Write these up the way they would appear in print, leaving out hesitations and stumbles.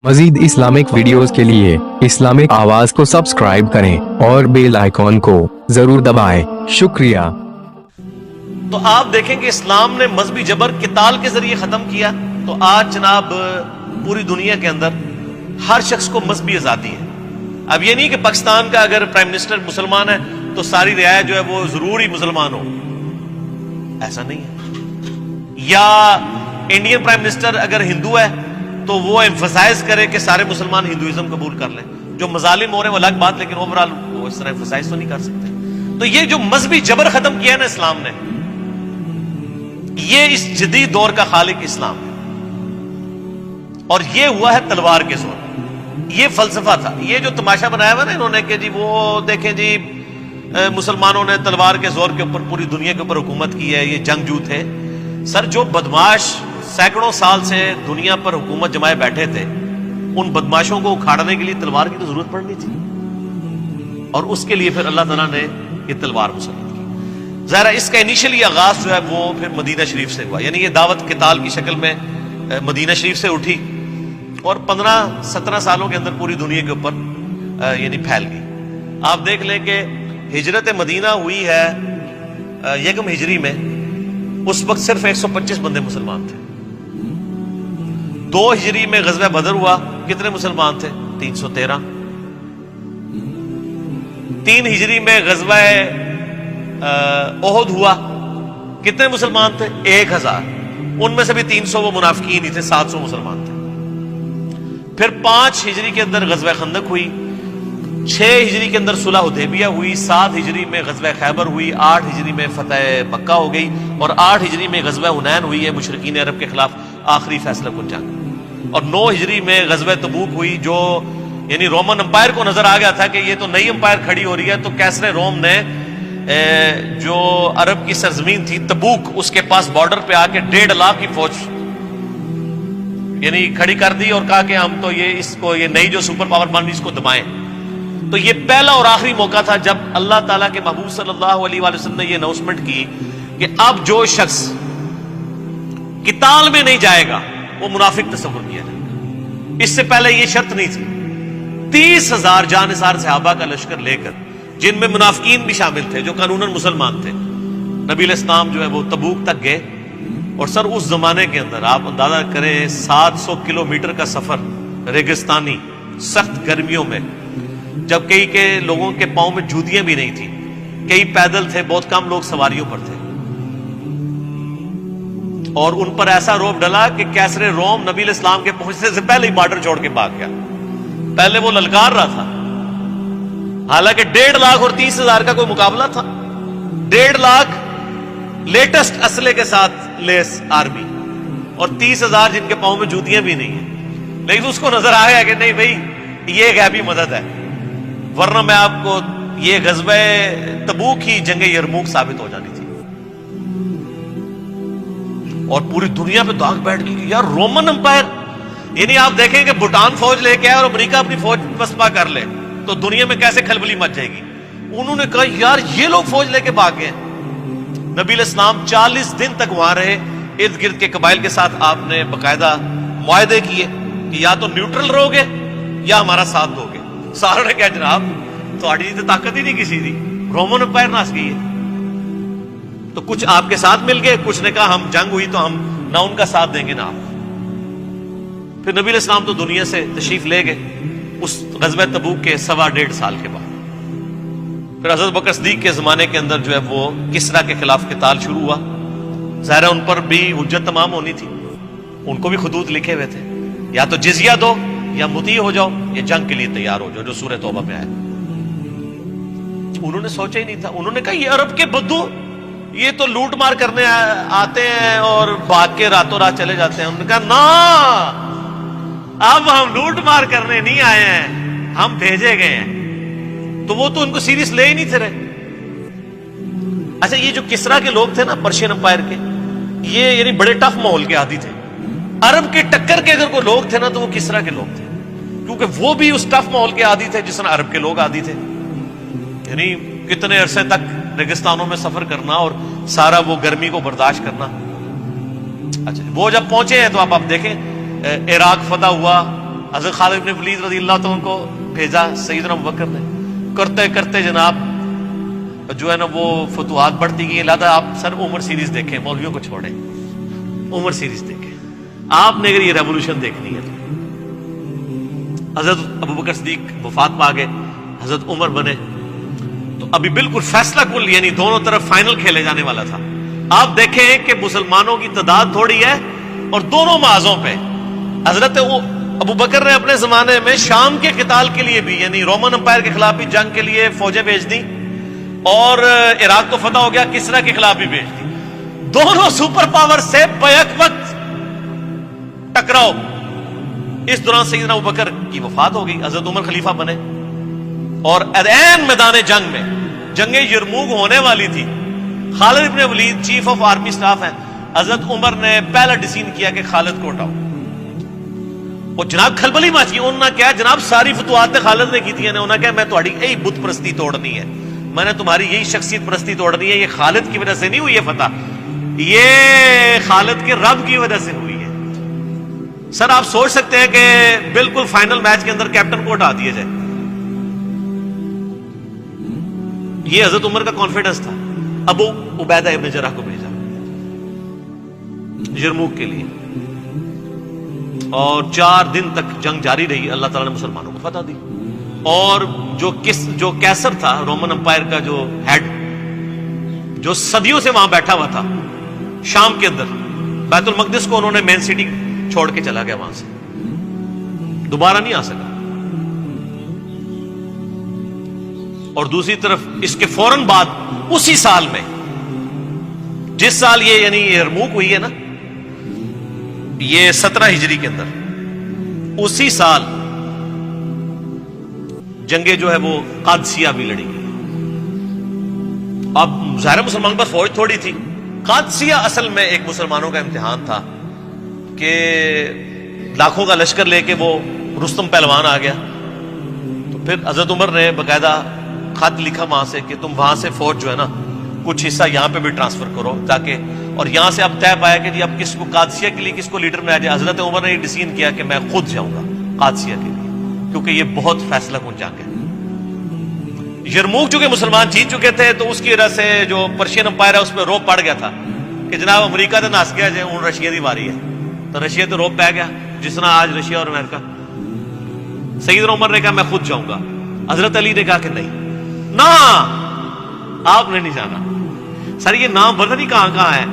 مزید Islamic videos کے لیے اسلامک آواز کو سبسکرائب کریں اور بیل آئیکن کو ضرور دبائیں۔ شکریہ۔ تو آپ دیکھیں کہ اسلام نے مذہبی جبر قتال کے ذریعے ختم کیا، تو آج جناب پوری دنیا کے اندر ہر شخص کو مذہبی آزادی ہے۔ اب یہ نہیں کہ پاکستان کا اگر پرائم منسٹر مسلمان ہے تو ساری رعایا جو ہے وہ ضروری مسلمان ہو، ایسا نہیں ہے۔ یا انڈین پرائم منسٹر اگر ہندو ہے تو وہ ایمفسائز کرے کہ سارے مسلمان ہندوازم قبول کر لیں۔ جو مظالم ہو رہے ہیں وہ الگ بات، لیکن اوورال وہ اس طرح ایمفسائز تو نہیں کر سکتے۔ تو یہ جو مذہبی جبر ختم کیا نا اسلام نے، یہ اس جدید دور کا خالق اسلام ہے، اور یہ ہوا ہے تلوار کے زور۔ یہ فلسفہ تھا، یہ جو تماشا بنایا ہوا نا انہوں نے کہ جی وہ دیکھیں جی مسلمانوں نے تلوار کے زور کے اوپر پوری دنیا کے اوپر حکومت کی ہے، یہ جنگجو تھے۔ سر جو بدماش سینکڑوں سال سے دنیا پر حکومت جمائے بیٹھے تھے، ان بدماشوں کو اکھاڑنے کے لیے تلوار کی تو ضرورت پڑنی تھی، اور اس کے لیے پھر اللہ تعالیٰ نے یہ تلوار مسلط کی۔ ظاہر اس کا انیشلی آغاز جو ہے وہ پھر مدینہ شریف سے ہوا، یعنی یہ دعوت قتال کی شکل میں مدینہ شریف سے اٹھی اور 15-17 سالوں کے اندر پوری دنیا کے اوپر یعنی پھیل گئی۔ آپ دیکھ لیں کہ ہجرت مدینہ ہوئی ہے یکم ہجری میں، اس وقت صرف 125 بندے مسلمان تھے۔ 2 ہجری میں غزوہ بدر ہوا، کتنے مسلمان تھے؟ 313۔ 3 ہجری میں غزوہ احد ہوا، کتنے مسلمان تھے؟ 1000۔ ان میں سے بھی 300 وہ منافقین ہی تھے، 700 مسلمان تھے۔ پھر 5 ہجری کے اندر غزوہ خندق ہوئی، 6 ہجری کے اندر صلح حدیبیہ ہوئی، 7 ہجری میں غزوہ خیبر ہوئی، 8 ہجری میں فتح مکہ ہو گئی، اور 8 ہجری میں غزوہ حنین ہوئی ہے مشرکین عرب کے خلاف آخری فیصلہ کن جنگ، اور 9 ہجری میں غزوہ تبوک ہوئی، جو یعنی رومن امپائر کو نظر آ گیا تھا کہ یہ تو نئی امپائر کھڑی ہو رہی ہے، تو کیسر روم نے جو عرب کی سرزمین تھی تبوک، اس کے پاس بارڈر پہ آ کے 1.5 لاکھ کی فوج یعنی کھڑی کر دی، اور کہا کہ ہم تو یہ نئی جو سپر پاور بن رہی اس کو دبائیں۔ تو یہ پہلا اور آخری موقع تھا جب اللہ تعالیٰ کے محبوب صلی اللہ علیہ وآلہ وسلم نے یہ اناؤنسمنٹ کی کہ اب جو شخص قتال میں نہیں جائے گا وہ منافق تصور کیا جائے گا۔ اس سے پہلے یہ شرط نہیں تھی۔ 30,000 جانثار صحابہ کا لشکر لے کر، جن میں منافقین بھی شامل تھے جو قانوناً مسلمان تھے، نبی علیہ السلام جو ہے وہ تبوک تک گئے۔ اور سر اس زمانے کے اندر آپ اندازہ کریں 700 کلومیٹر کا سفر ریگستانی سخت گرمیوں میں، جب کئی کے لوگوں کے پاؤں میں جوتیاں بھی نہیں تھیں، کئی پیدل تھے، بہت کم لوگ سواریوں پر تھے، اور ان پر ایسا روب ڈلا کہ کیسر روم نبی علیہ السلام کے پہنچنے سے پہلے ہی بارڈر چھوڑ کے بھاگ گیا۔ پہلے وہ للکار رہا تھا، حالانکہ 1.5 لاکھ اور 30,000 کا کوئی مقابلہ تھا۔ 1.5 لاکھ لیٹسٹ اسلحے کے ساتھ لیس آرمی، اور 30,000 جن کے پاؤں میں جوتیاں بھی نہیں ہیں، لیکن اس کو نظر آیا کہ نہیں بھائی یہ غیبی مدد ہے، ورنہ میں آپ کو یہ غزوہ تبوک ہی جنگ یرموک ثابت ہو جانی تھی۔ اور پوری دنیا پہ داغ بیٹھ گئی کہ یار رومن امپائر، یعنی آپ دیکھیں کہ بھوٹان فوج لے کے آئے اور امریکہ اپنی فوج پسپا کر لے تو دنیا میں کیسے کھلبلی مچ جائے گی۔ انہوں نے کہا یار یہ لوگ فوج لے کے بھاگ گئے۔ نبی علیہ السلام 40 دن تک وہاں رہے، ارد گرد کے قبائل کے ساتھ آپ نے باقاعدہ معاہدے کیے کہ یا تو نیوٹرل رہو گے یا ہمارا ساتھ دو گے۔ سارے نے کہا جناب تھوڑی تو طاقت ہی نہیں کسی دی، رومن امپائر ناس گئی ہے۔ تو کچھ آپ کے ساتھ مل گئے، کچھ نے کہا ہم جنگ ہوئی تو ہم نہ ان کا ساتھ دیں گے نہ آپ۔ پھر نبی علیہ السلام تو دنیا سے تشریف لے گئے اس غزوہ تبوک کے 1.5 سال کے بعد۔ پھر حضرت بکر صدیق کے زمانے کے اندر جو ہے وہ کسریٰ کے خلاف قتال شروع ہوا۔ ظاہر ان پر بھی حجت تمام ہونی تھی، ان کو بھی خطوط لکھے ہوئے تھے، یا تو جزیہ دو یا مطیع ہو جاؤ یا جنگ کے لیے تیار ہو جاؤ، جو سورہ توبہ میں آیا۔ انہوں نے سوچا ہی نہیں تھا، انہوں نے کہا یہ عرب کے بدو یہ تو لوٹ مار کرنے آتے ہیں اور بھاگ کے راتوں رات چلے جاتے ہیں۔ انہوں نے کہا نا، اب ہم لوٹ مار کرنے نہیں آئے ہیں، ہم بھیجے گئے ہیں۔ تو وہ تو ان کو سیریس لے ہی نہیں تھے رہے۔ اچھا یہ جو کسریٰ کے لوگ تھے نا پرشین امپائر کے، یہ یعنی بڑے ٹف ماحول کے عادی تھے۔ عرب کے ٹکر کے اگر کوئی لوگ تھے نا تو وہ کسریٰ کے لوگ تھے، کیونکہ وہ بھی اس ٹف ماحول کے عادی تھے جس طرح عرب کے لوگ عادی تھے، یعنی کتنے عرصے تک ریگستانوں میں سفر کرنا اور سارا وہ گرمی کو برداشت کرنا۔ اچھا وہ جب پہنچے ہیں تو آپ دیکھیں عراق فتح ہوا، حضرت خالد بن ولید رضی اللہ تعالیٰ کو بھیجا سیدنا ابوبکر نے. کرتے کرتے جناب جو ہے نا وہ فتوحات بڑھتی گئی. لہٰذا آپ سر عمر سیریز دیکھیں, مولویوں کو چھوڑیں, عمر سیریز دیکھیں. آپ نے اگر یہ ریولوشن دیکھنی ہے تو حضرت ابوبکر صدیق وفات پا گئے, حضرت عمر بنے, تو ابھی بالکل فیصلہ کن, یعنی دونوں طرف فائنل کھیلے جانے والا تھا. آپ دیکھیں کہ مسلمانوں کی تعداد تھوڑی ہے اور دونوں محاذوں پہ حضرت ابوبکر نے اپنے زمانے میں شام کے قتال کے لیے بھی, یعنی رومن امپائر کے خلاف بھی جنگ کے لیے فوجیں بھیج دی, اور عراق کو فتح ہو گیا, کسرا کے خلاف بھی بھیج دی. دونوں سپر پاور سے بیک وقت ٹکراؤ. اس دوران سیدنا ابوبکر کی وفات ہو گئی, حضرت عمر خلیفہ بنے, اور عین میدان جنگ میں جنگ یرموک ہونے والی تھی. خالد ابن ولید چیف آف آرمی سٹاف ہیں. حضرت عمر نے پہلا ڈیسیژن کیا کہ خالد کو ہٹاؤ. اور جناب کھلبلی مچ گئی. انہوں نے کیا جناب ساری فتوحات خالد نے کی تھی, انہوں نے کہا میں تمہاری یہی بت پرستی توڑنی ہے, میں نے تمہاری یہی شخصیت پرستی توڑنی ہے. یہ خالد کی وجہ سے نہیں ہوئی ہے فتح, یہ خالد کے رب کی وجہ سے ہوئی ہے. سر آپ سوچ سکتے ہیں کہ بالکل فائنل میچ کے اندر کیپٹن کو ہٹا دیا جائے. یہ حضرت عمر کا کانفیڈنس تھا. ابو عبیدہ ابن جرح کو بھیجا یرموک کے لیے, اور 4 دن تک جنگ جاری رہی. اللہ تعالیٰ نے مسلمانوں کو فتح دی. اور جو کیسر تھا رومن امپائر کا جو ہیڈ, جو صدیوں سے وہاں بیٹھا ہوا تھا شام کے اندر, بیت المقدس کو انہوں نے مین سٹی چھوڑ کے چلا گیا, وہاں سے دوبارہ نہیں آ سکا. اور دوسری طرف اس کے فوراً بعد اسی سال میں, جس سال یہ یعنی یرموک ہوئی ہے نا, یہ 17 ہجری کے اندر, اسی سال جنگیں جو ہے وہ قادسیہ بھی لڑی گئی. اب ظاہر مسلمان پر فوج تھوڑی تھی. قادسیہ اصل میں ایک مسلمانوں کا امتحان تھا کہ لاکھوں کا لشکر لے کے وہ رستم پہلوان آ گیا. تو پھر حضرت عمر نے باقاعدہ خط لکھا وہاں سے کہ تم وہاں سے فوج جو ہے نا کچھ حصہ یہاں پہ بھی ٹرانسفر کرو, تاکہ, اور یہاں سے اب طے پایا کہ جی اب کس کو قادسیہ کے لیے کس کو لیڈر میں آ جائے. حضرت عمر نے یہ ڈیسیژن کیا کہ میں خود جاؤں گا قادسیہ کے لیے, کیونکہ یہ بہت فیصلہ کن جنگ ہے. یرموک چونکہ مسلمان جیت چکے تھے تو اس کی وجہ سے جو پرشین امپائر ہے اس پہ روب پڑ گیا تھا کہ جناب امریکہ تو نس گیا جائے, ہوں رشیا کی باری ہے. تو رشیا تو روب پہ گیا, جس طرح آج رشیا اور امریکہ. سیدنا عمر نے کہا میں خود جاؤں گا. حضرت علی نے کہا کہ نہیں, نہ آپ نے نہیں جانا. سر یہ نام پتہ نہیں کہاں کہاں ہے.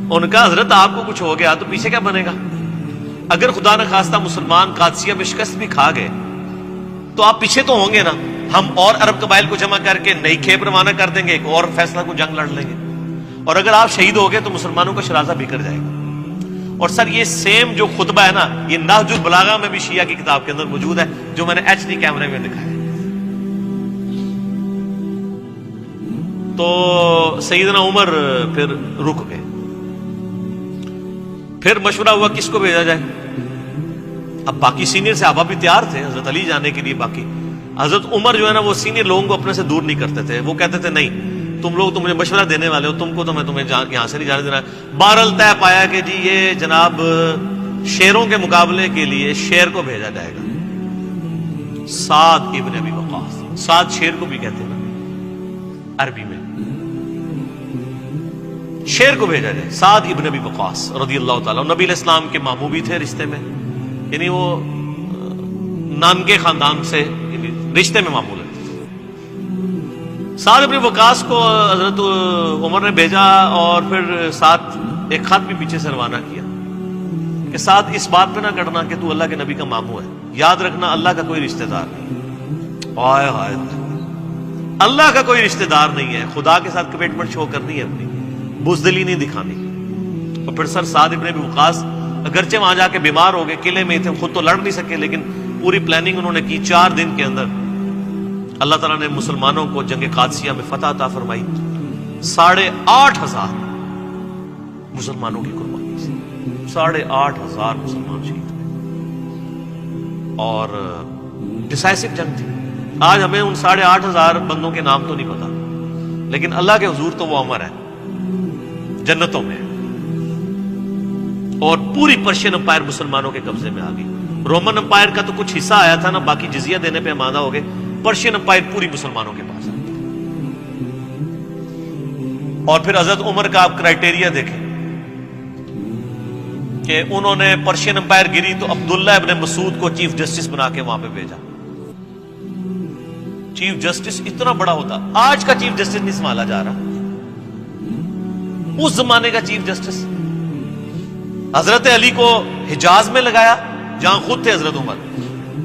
ان کا حضرت آپ کو کچھ ہو گیا تو پیچھے کیا بنے گا. اگر خدا نہ خواستہ مسلمان قادسیہ میں شکست بھی کھا گئے تو آپ پیچھے تو ہوں گے نا. ہم اور عرب قبائل کو جمع کر کے نئی کھیپ روانہ کر دیں گے, ایک اور فیصلہ کو جنگ لڑ لیں گے, اور اگر آپ شہید ہو گئے تو مسلمانوں کا شرازہ بکھر جائے گا. اور سر یہ سیم جو خطبہ ہے نا, یہ نہج البلاغہ میں بھی شیعہ کی کتاب کے اندر موجود ہے, جو میں نے HD کیمرے میں دکھایا. تو سیدنا عمر پھر رک گئے. پھر مشورہ ہوا کس کو بھیجا جائے. اب باقی سینئر صحابہ بھی تیار تھے حضرت علی جانے کے لیے. باقی حضرت عمر جو ہے نا وہ سینئر لوگوں کو اپنے سے دور نہیں کرتے تھے. وہ کہتے تھے نہیں تم لوگ تو مجھے مشورہ دینے والے ہو, تم کو تو میں تمہیں یہاں سے نہیں جانے دینا. بہرحال طے پایا کہ جی یہ جناب شیروں کے مقابلے کے لیے شیر کو بھیجا جائے گا. سعد ابن ابی وقاص, سعد شیر کو بھی کہتے ہیں نا عربی میں, شیر کو بھیجا جائے. سعد ابن ابی وقاص رضی اللہ تعالیٰ, نبی علیہ السلام کے ماموں بھی تھے رشتے میں, یعنی وہ نانکے خاندان سے رشتے میں معمول ہے. سعد ابن وقاص کو حضرت عمر نے بھیجا, اور پھر ساتھ ایک خط بھی پیچھے سے روانہ کیا کہ ساتھ اس بات پہ نہ کرنا کہ تو اللہ کے نبی کا ماموں ہے. یاد رکھنا اللہ کا کوئی رشتہ دار نہیں. ہائے ہائے, اللہ کا کوئی رشتہ دار نہیں ہے. خدا کے ساتھ کمٹمنٹ شو کرنی ہے, اپنی بزدلی نہیں دکھانی. اور پھر سر سعد ابن ابی وقاص اگرچہ وہاں جا کے بیمار ہو گئے, قلعے میں تھے, خود تو لڑ نہیں سکے, لیکن پوری پلاننگ انہوں نے کی. 4 دن کے اندر اللہ تعالیٰ نے مسلمانوں کو جنگ قادسیہ میں فتح عطا فرمائی. 8,500 مسلمانوں کی قربانی سے 8,500 مسلمان شہید ہوئے, اور ڈسائسو جنگ تھی. آج ہمیں ان 8,500 بندوں کے نام تو نہیں پتا, لیکن اللہ کے حضور تو وہ امر ہے, جنتوں میں, اور پوری پرشین امپائر مسلمانوں کے قبضے میں آ گئی. رومن امپائر کا تو کچھ حصہ آیا تھا نا, باقی جزیہ دینے پہ آمادہ ہو گئے. پرشین امپائر پوری مسلمانوں کے پاس آ گئی. اور پھر حضرت عمر کا آپ کرائٹیریا دیکھیں کہ انہوں نے پرشین امپائر گری تو عبداللہ ابن مسعود کو چیف جسٹس بنا کے وہاں پہ بھیجا. چیف جسٹس اتنا بڑا ہوتا, آج کا چیف جسٹس نہیں سنبھالا جا رہا, اس زمانے کا چیف جسٹس. حضرت علی کو حجاز میں لگایا جہاں خود تھے حضرت عمر,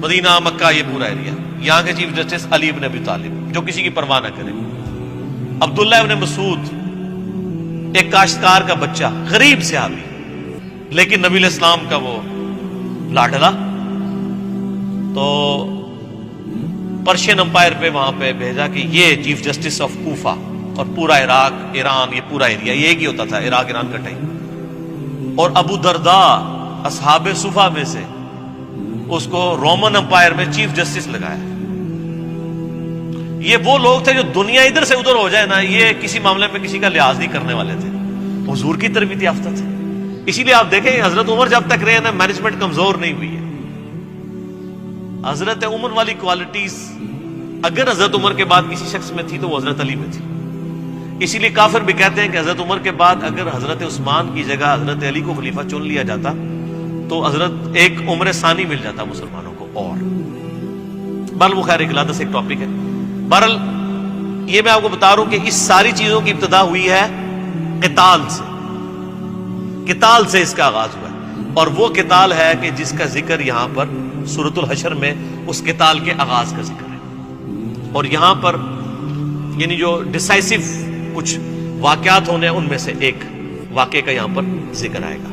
مدینہ مکہ یہ پورا ایریا, یہاں کے چیف جسٹس علی ابن ابی طالب جو کسی کی پرواہ نہ کرے. عبداللہ ابن مسعود ایک کاشتکار کا بچہ, غریب صحابی, لیکن نبی علیہ السلام کا وہ لاڈلا, تو پرشین امپائر پہ وہاں پہ بھیجا کہ یہ چیف جسٹس آف کوفہ, اور پورا عراق ایران یہ پورا ایریا یہ ایک ہی ہوتا تھا, عراق ایران کا ٹائم. اور ابو درداء اصحاب صفہ میں سے اس کو رومن امپائر میں چیف جسٹس لگایا. یہ وہ لوگ تھے جو دنیا ادھر سے ادھر ہو جائے نا, یہ کسی معاملے میں کسی کا لحاظ نہیں کرنے والے تھے, حضور کی تربیت یافتہ تھے. اسی لیے آپ دیکھیں حضرت عمر جب تک رہے نا مینجمنٹ کمزور نہیں ہوئی ہے. حضرت عمر والی کوالٹیز اگر حضرت عمر کے بعد کسی شخص میں تھی تو وہ حضرت علی میں تھی. اسی لیے کافر بھی کہتے ہیں کہ حضرت عمر کے بعد اگر حضرت عثمان کی جگہ حضرت علی کو خلیفہ چن لیا جاتا تو حضرت ایک عمر ثانی مل جاتا مسلمانوں کو. اور بہرحال وہ خیر اقلادہ سے ایک ٹاپک ہے. بہرحال یہ میں آپ کو بتا رہا ہوں کہ اس ساری چیزوں کی ابتدا ہوئی ہے قتال سے, قتال سے اس کا آغاز ہوا ہے. اور وہ قتال ہے کہ جس کا ذکر یہاں پر سورۃ الحشر میں اس قتال کے آغاز کا ذکر ہے. اور یہاں پر یعنی جو ڈیسائسو کچھ واقعات ہونے ان میں سے ایک واقعے کا یہاں پر ذکر آئے گا.